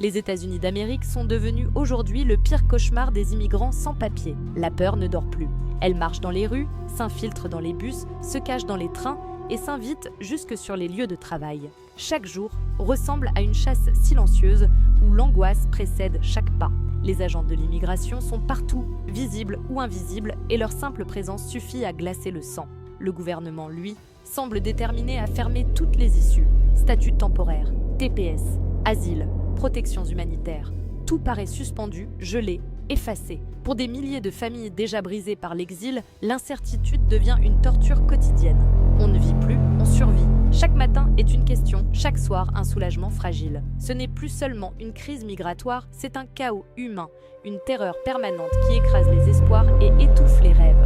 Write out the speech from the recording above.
Les États-Unis d'Amérique sont devenus aujourd'hui le pire cauchemar des immigrants sans papier. La peur ne dort plus. Elle marche dans les rues, s'infiltre dans les bus, se cache dans les trains et s'invite jusque sur les lieux de travail. Chaque jour ressemble à une chasse silencieuse où l'angoisse précède chaque pas. Les agents de l'immigration sont partout, visibles ou invisibles, et leur simple présence suffit à glacer le sang. Le gouvernement, lui, semble déterminé à fermer toutes les issues. Statut temporaire, TPS, asile, protections humanitaires. Tout paraît suspendu, gelé, effacé. Pour des milliers de familles déjà brisées par l'exil, l'incertitude devient une torture quotidienne. On ne vit plus, on survit. Chaque matin est une question, chaque soir un soulagement fragile. Ce n'est plus seulement une crise migratoire, c'est un chaos humain, une terreur permanente qui écrase les espoirs et étouffe les rêves.